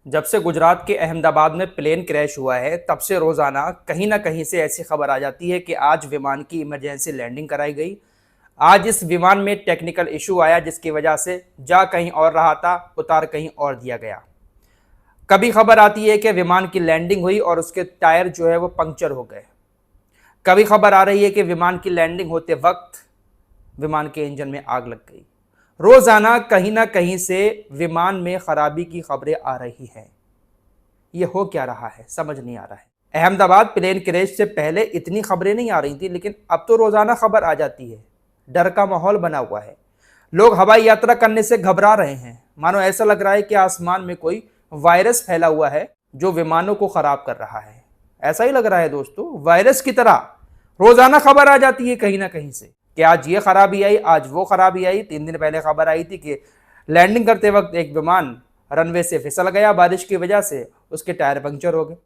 जब से गुजरात के अहमदाबाद में प्लेन क्रैश हुआ है तब से रोजाना कहीं ना कहीं से ऐसी खबर आ जाती है कि आज विमान की इमरजेंसी लैंडिंग कराई गई। आज इस विमान में टेक्निकल इशू आया जिसकी वजह से जा कहीं और रहा था, उतार कहीं और दिया गया। कभी खबर आती है कि विमान की लैंडिंग हुई और उसके टायर जो है वो पंक्चर हो गए। कभी खबर आ रही है कि विमान की लैंडिंग होते वक्त विमान के इंजन में आग लग गई। रोजाना कहीं ना कहीं से विमान में खराबी की खबरें आ रही हैं। ये हो क्या रहा है समझ नहीं आ रहा है। अहमदाबाद प्लेन क्रैश से पहले इतनी खबरें नहीं आ रही थी, लेकिन अब तो रोजाना खबर आ जाती है। डर का माहौल बना हुआ है। लोग हवाई यात्रा करने से घबरा रहे हैं। मानो ऐसा लग रहा है कि आसमान में कोई वायरस फैला हुआ है जो विमानों को खराब कर रहा है। ऐसा ही लग रहा है दोस्तों, वायरस की तरह रोजाना खबर आ जाती है कहीं ना कहीं से कि आज ये खराबी आई, आज वो खराबी आई। 3 दिन पहले खबर आई थी कि लैंडिंग करते वक्त एक विमान रनवे से फिसल गया, बारिश की वजह से उसके टायर पंक्चर हो गए।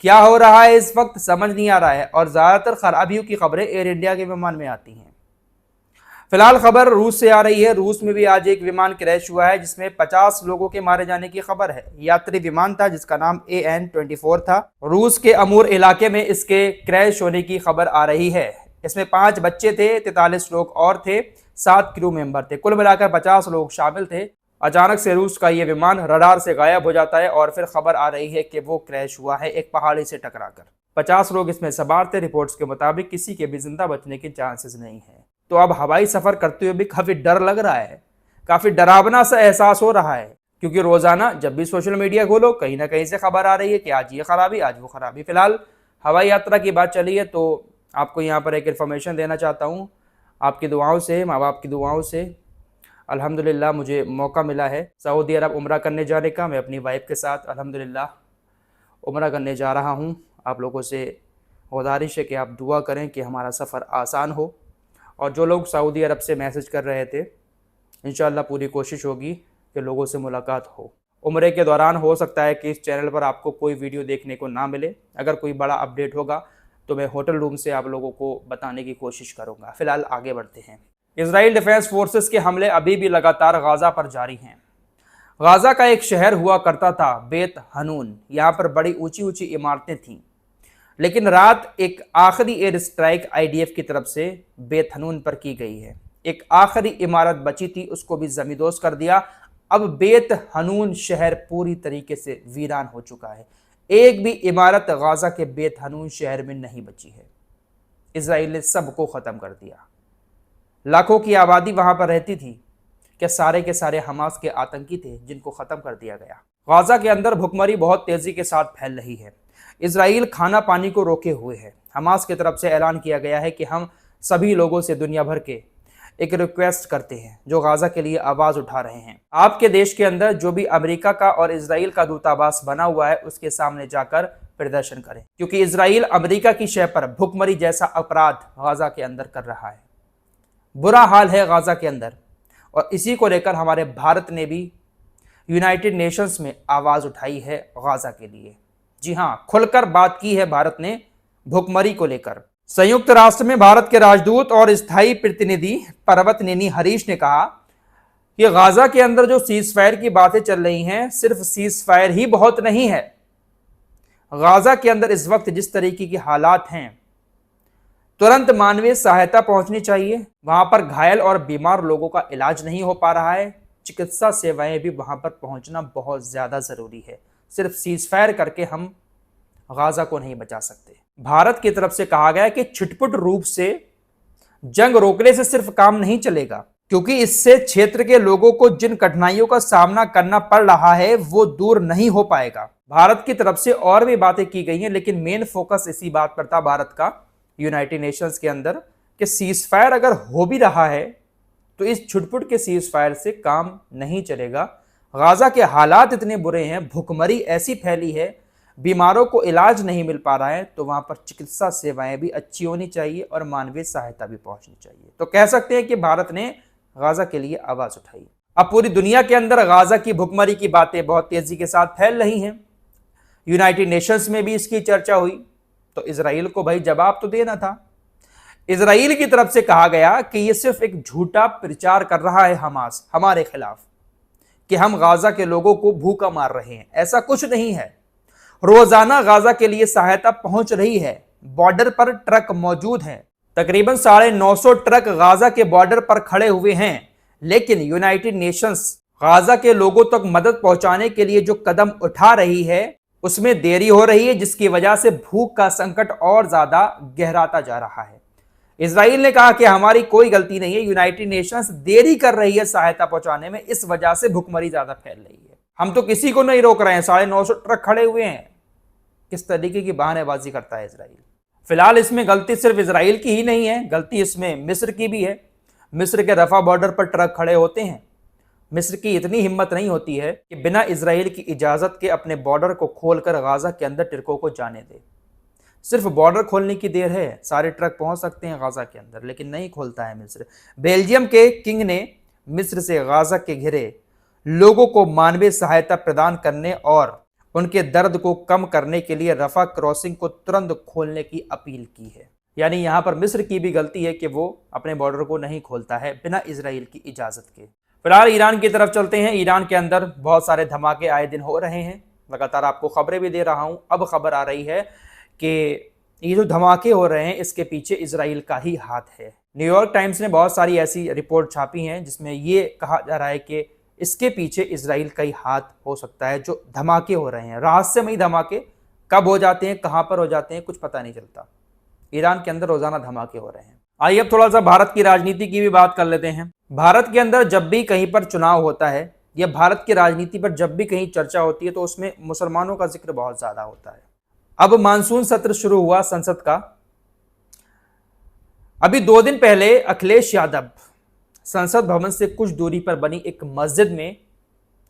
क्या हो रहा है इस वक्त समझ नहीं आ रहा है, और ज्यादातर खराबियों की खबरें एयर इंडिया के विमान में आती हैं। फिलहाल खबर रूस से आ रही है। रूस में भी आज एक विमान क्रैश हुआ है जिसमें 50 लोगों के मारे जाने की खबर है। यात्री विमान था जिसका नाम AN-24 था। रूस के अमूर इलाके में इसके क्रैश होने की खबर आ रही है। इसमें 5 बच्चे थे, 43 लोग और थे, 7 क्रू मेंबर थे। कुल मिलाकर 50 लोग शामिल थे। अचानक से रूस का यह विमान रडार से गायब हो जाता है और फिर खबर आ रही है कि वो क्रैश हुआ है एक पहाड़ी से टकराकर। 50 लोग इसमें सवार थे। रिपोर्ट्स के मुताबिक किसी के भी जिंदा बचने के चांसेस नहीं है। तो अब हवाई सफर करते हुए भी काफी डर लग रहा है, काफी डरावना सा एहसास हो रहा है, क्योंकि रोजाना जब भी सोशल मीडिया खोलो कहीं ना कहीं से खबर आ रही है कि आज ये खराबी, आज वो खराबी। फिलहाल हवाई यात्रा की बात चली है तो आपको यहाँ पर एक इन्फॉर्मेशन देना चाहता हूँ। आपकी दुआओं से, माँ बाप की दुआओं से अल्हम्दुलिल्लाह मुझे मौका मिला है सऊदी अरब उम्रा करने जाने का। मैं अपनी वाइफ के साथ अल्हम्दुलिल्लाह उम्रा करने जा रहा हूँ। आप लोगों से गुजारिश है कि आप दुआ करें कि हमारा सफ़र आसान हो। और जो लोग सऊदी अरब से मैसेज कर रहे थे, इंशाअल्लाह पूरी कोशिश होगी कि लोगों से मुलाकात हो। उम्रे के दौरान हो सकता है कि इस चैनल पर आपको कोई वीडियो देखने को ना मिले। अगर कोई बड़ा अपडेट होगा तो मैं होटल रूम से आप लोगों को बताने की कोशिश करूँगा। फिलहाल आगे बढ़ते हैं। इजराइल डिफेंस फोर्सेस के हमले अभी भी लगातार गाज़ा पर जारी हैं। गाज़ा का एक शहर हुआ करता था बेत हनून। यहाँ पर बड़ी ऊंची ऊंची इमारतें थीं, लेकिन रात एक आखिरी एयर स्ट्राइक IDF की तरफ से बेत हनून पर की गई है। एक आखिरी इमारत बची थी, उसको भी जमींदोज कर दिया। अब बेत हनून शहर पूरी तरीके से वीरान हो चुका है। एक भी इमारत गाज़ा के बेत हनून शहर में नहीं बची है। इजराइल ने सबको ख़त्म कर दिया। लाखों की आबादी वहां पर रहती थी। क्या सारे के सारे हमास के आतंकी थे जिनको ख़त्म कर दिया गया। गाज़ा के अंदर भुखमरी बहुत तेज़ी के साथ फैल रही है। इजराइल खाना पानी को रोके हुए है। हमास की तरफ से ऐलान किया गया है कि हम सभी लोगों से दुनिया भर के एक रिक्वेस्ट करते हैं जो गाज़ा के लिए आवाज़ उठा रहे हैं। आपके देश के अंदर जो भी अमेरिका का और इजराइल का दूतावास बना हुआ है उसके सामने जाकर प्रदर्शन करें, क्योंकि इजराइल अमेरिका की शय पर भुखमरी जैसा अपराध गाज़ा के अंदर कर रहा है। बुरा हाल है गाज़ा के अंदर, और इसी को लेकर हमारे भारत ने भी यूनाइटेड नेशंस में आवाज़ उठाई है गाज़ा के लिए। जी हाँ, खुलकर बात की है भारत ने भुखमरी को लेकर। संयुक्त राष्ट्र में भारत के राजदूत और स्थायी प्रतिनिधि पर्वतनेनी हरीश ने कहा कि गाज़ा के अंदर जो सीज फायर की बातें चल रही हैं, सिर्फ सीज फायर ही बहुत नहीं है। गाज़ा के अंदर इस वक्त जिस तरीके की हालात हैं, तुरंत मानवीय सहायता पहुंचनी चाहिए। वहां पर घायल और बीमार लोगों का इलाज नहीं हो पा रहा है। चिकित्सा सेवाएं भी वहां पर पहुंचना बहुत ज्यादा जरूरी है। सिर्फ सीज फायर करके हम गाज़ा को नहीं बचा सकते। भारत की तरफ से कहा गया कि छिटपुट रूप से जंग रोकने से सिर्फ काम नहीं चलेगा, क्योंकि इससे क्षेत्र के लोगों को जिन कठिनाइयों का सामना करना पड़ रहा है वो दूर नहीं हो पाएगा। भारत की तरफ से और भी बातें की गई हैं, लेकिन मेन फोकस इसी बात पर था भारत का यूनाइटेड नेशंस के अंदर कि सीज फायर अगर हो भी रहा है तो इस छुटपुट के सीज फायर से काम नहीं चलेगा। गाज़ा के हालात इतने बुरे हैं, भुखमरी ऐसी फैली है, बीमारों को इलाज नहीं मिल पा रहा है, तो वहां पर चिकित्सा सेवाएं भी अच्छी होनी चाहिए और मानवीय सहायता भी पहुंचनी चाहिए। तो कह सकते हैं कि भारत ने गाज़ा के लिए आवाज उठाई। अब पूरी दुनिया के अंदर गाज़ा की भुखमरी की बातें बहुत तेजी के साथ फैल रही हैं। यूनाइटेड नेशंस में भी इसकी चर्चा हुई, तो इजराइल को भाई जवाब तो देना था। इजराइल की तरफ से कहा गया कि यह सिर्फ एक झूठा प्रचार कर रहा है हमास हमारे खिलाफ, कि हम गाजा के लोगों को भूखा मार रहे हैं। ऐसा कुछ नहीं है। रोजाना गाजा के लिए सहायता पहुंच रही है। बॉर्डर पर ट्रक मौजूद हैं। तकरीबन 950 ट्रक गाजा के बॉर्डर पर खड़े हुए हैं। लेकिन यूनाइटेड नेशंस गाजा के लोगों तक मदद पहुंचाने के लिए जो कदम उठा रही है उसमें देरी हो रही है, जिसकी वजह से भूख का संकट और ज्यादा गहराता जा रहा है। इजराइल ने कहा कि हमारी कोई गलती नहीं है, यूनाइटेड नेशंस देरी कर रही है सहायता पहुंचाने में, इस वजह से भुखमरी ज्यादा फैल रही है। हम तो किसी को नहीं रोक रहे हैं, 950 ट्रक खड़े हुए हैं। किस तरीके की बहानेबाजी करता है इजराइल। फिलहाल इसमें गलती सिर्फ इजराइल की ही नहीं है, गलती इसमें मिस्र की भी है। मिस्र के रफा बॉर्डर पर ट्रक खड़े होते हैं। मिस्र की इतनी हिम्मत नहीं होती है कि बिना इजराइल की इजाजत के अपने बॉर्डर को खोलकर गाजा के अंदर ट्रकों को जाने दे। सिर्फ बॉर्डर खोलने की देर है, सारे ट्रक पहुंच सकते हैं गाजा के अंदर, लेकिन नहीं खोलता है मिस्र। बेल्जियम के किंग ने मिस्र से गाजा के घिरे लोगों को मानवीय सहायता प्रदान करने और उनके दर्द को कम करने के लिए रफा क्रॉसिंग को तुरंत खोलने की अपील की है। यानी यहां पर मिस्र की भी गलती है कि वो अपने बॉर्डर को नहीं खोलता है बिना इजराइल की इजाजत के। फिलहाल ईरान की तरफ चलते हैं। ईरान के अंदर बहुत सारे धमाके आए दिन हो रहे हैं, लगातार आपको खबरें भी दे रहा हूं। अब खबर आ रही है कि ये जो धमाके हो रहे हैं इसके पीछे इजराइल का ही हाथ है। न्यूयॉर्क टाइम्स ने बहुत सारी ऐसी रिपोर्ट छापी हैं जिसमें ये कहा जा रहा है कि इसके पीछे इजराइल का ही हाथ हो सकता है। जो धमाके हो रहे हैं, रहस्यमयी धमाके, कब हो जाते हैं, कहां पर हो जाते हैं, कुछ पता नहीं चलता। ईरान के अंदर रोजाना धमाके हो रहे हैं। आइए अब थोड़ा सा भारत की राजनीति की भी बात कर लेते हैं। भारत के अंदर जब भी कहीं पर चुनाव होता है या भारत की राजनीति पर जब भी कहीं चर्चा होती है तो उसमें मुसलमानों का जिक्र बहुत ज्यादा होता है। अब मानसून सत्र शुरू हुआ संसद का। अभी 2 दिन पहले अखिलेश यादव संसद भवन से कुछ दूरी पर बनी एक मस्जिद में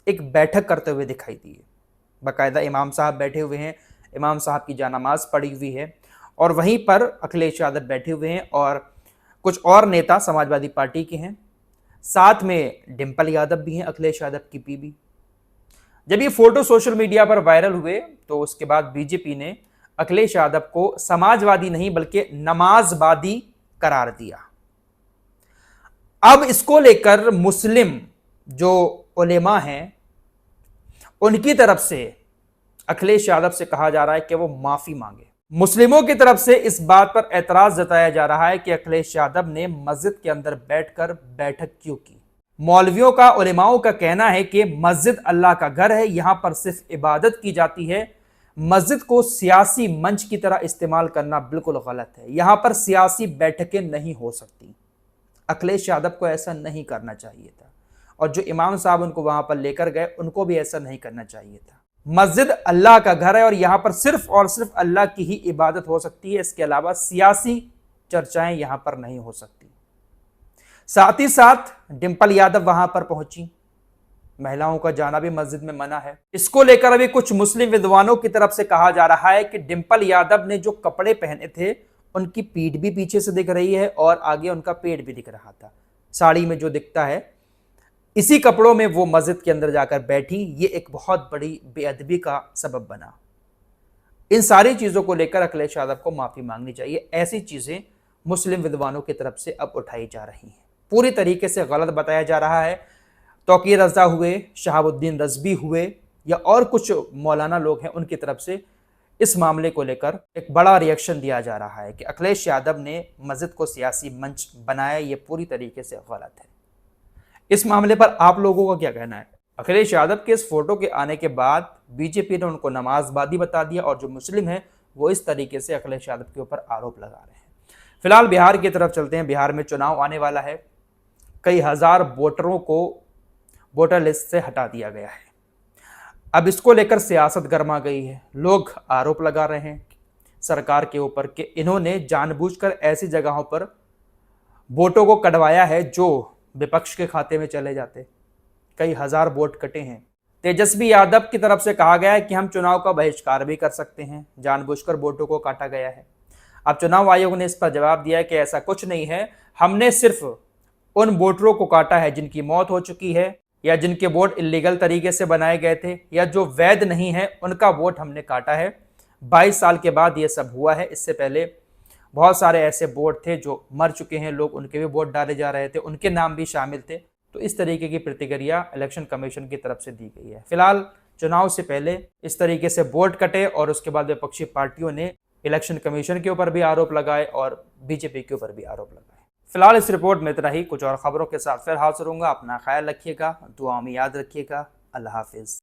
एक बैठक करते हुए दिखाई दिए। बाकायदा इमाम साहब बैठे हुए हैं, इमाम साहब की जानामाज पड़ी हुई है और वहीं पर अखिलेश यादव बैठे हुए हैं और कुछ और नेता समाजवादी पार्टी के हैं, साथ में डिंपल यादव भी हैं, अखिलेश यादव की बीवी। जब ये फोटो सोशल मीडिया पर वायरल हुए तो उसके बाद बीजेपी ने अखिलेश यादव को समाजवादी नहीं बल्कि नमाजवादी करार दिया। अब इसको लेकर मुस्लिम जो उलेमा हैं उनकी तरफ से अखिलेश यादव से कहा जा रहा है कि वो माफी मांगे। मुस्लिमों की तरफ से इस बात पर एतराज जताया जा रहा है कि अखिलेश यादव ने मस्जिद के अंदर बैठकर बैठक क्यों की। मौलवियों का, उलेमाओं का कहना है कि मस्जिद अल्लाह का घर है, यहां पर सिर्फ इबादत की जाती है। मस्जिद को सियासी मंच की तरह इस्तेमाल करना बिल्कुल गलत है। यहां पर सियासी बैठकें नहीं हो सकती। अखिलेश यादव को ऐसा नहीं करना चाहिए था और जो इमाम साहब उनको वहां पर लेकर गए उनको भी ऐसा नहीं करना चाहिए था। मस्जिद अल्लाह का घर है और यहां पर सिर्फ और सिर्फ अल्लाह की ही इबादत हो सकती है। इसके अलावा सियासी चर्चाएं यहां पर नहीं हो सकती। साथ ही साथ डिंपल यादव वहां पर पहुंची। महिलाओं का जाना भी मस्जिद में मना है। इसको लेकर अभी कुछ मुस्लिम विद्वानों की तरफ से कहा जा रहा है कि डिंपल यादव ने जो कपड़े पहने थे उनकी पीठ भी पीछे से दिख रही है और आगे उनका पेट भी दिख रहा था। साड़ी में जो दिखता है इसी कपड़ों में वो मस्जिद के अंदर जाकर बैठी। ये एक बहुत बड़ी बेअदबी का सबब बना। इन सारी चीजों को लेकर अखिलेश यादव को माफी मांगनी चाहिए। ऐसी चीजें मुस्लिम विद्वानों की तरफ से अब उठाई जा रही हैं, पूरी तरीके से गलत बताया जा रहा है। तौकीर रज़ा हुए, शहाबुद्दीन रज़वी हुए या और कुछ मौलाना लोग हैं, उनकी तरफ से इस मामले को लेकर एक बड़ा रिएक्शन दिया जा रहा है कि अखिलेश यादव ने मस्जिद को सियासी मंच बनाया। ये पूरी तरीके से गलत है। इस मामले पर आप लोगों का क्या कहना है? अखिलेश यादव के इस फोटो के आने के बाद बीजेपी ने उनको नमाजवादी बता दिया और जो मुस्लिम है वो इस तरीके से अखिलेश यादव के ऊपर आरोप लगा रहे हैं। फिलहाल बिहार की तरफ चलते हैं। बिहार में चुनाव आने वाला है। कई हजार वोटरों को वोटर लिस्ट से हटा दिया गया है। अब इसको लेकर सियासत गर्मा गई है। लोग आरोप लगा रहे हैं सरकार के ऊपर कि इन्होंने जानबूझकर ऐसी जगहों पर वोटों को कटवाया है जो विपक्ष के खाते में चले जाते। कई हजार वोट कटे हैं। तेजस्वी यादव की तरफ से कहा गया है कि हम चुनाव का बहिष्कार भी कर सकते हैं, जानबूझकर वोटों को काटा गया है। अब चुनाव आयोग ने इस पर जवाब दिया है कि ऐसा कुछ नहीं है, हमने सिर्फ उन वोटरों को काटा है जिनकी मौत हो चुकी है या जिनके वोट इलीगल तरीके से बनाए गए थे या जो वैध नहीं है उनका वोट हमने काटा है। 22 साल के बाद ये सब हुआ है। इससे पहले बहुत सारे ऐसे वोट थे जो मर चुके हैं लोग, उनके भी वोट डाले जा रहे थे, उनके नाम भी शामिल थे। तो इस तरीके की प्रतिक्रिया इलेक्शन कमीशन की तरफ से दी गई है। फिलहाल चुनाव से पहले इस तरीके से बोर्ड कटे और उसके बाद विपक्षी पार्टियों ने इलेक्शन कमीशन के ऊपर भी आरोप लगाए और बीजेपी के ऊपर भी आरोप लगाए। फिलहाल इस रिपोर्ट में इतना ही। कुछ और खबरों के साथ फिर हाजिर होऊंगा। अपना ख्याल रखिएगा, दुआ में याद रखिएगा। अल्लाह हाफिज।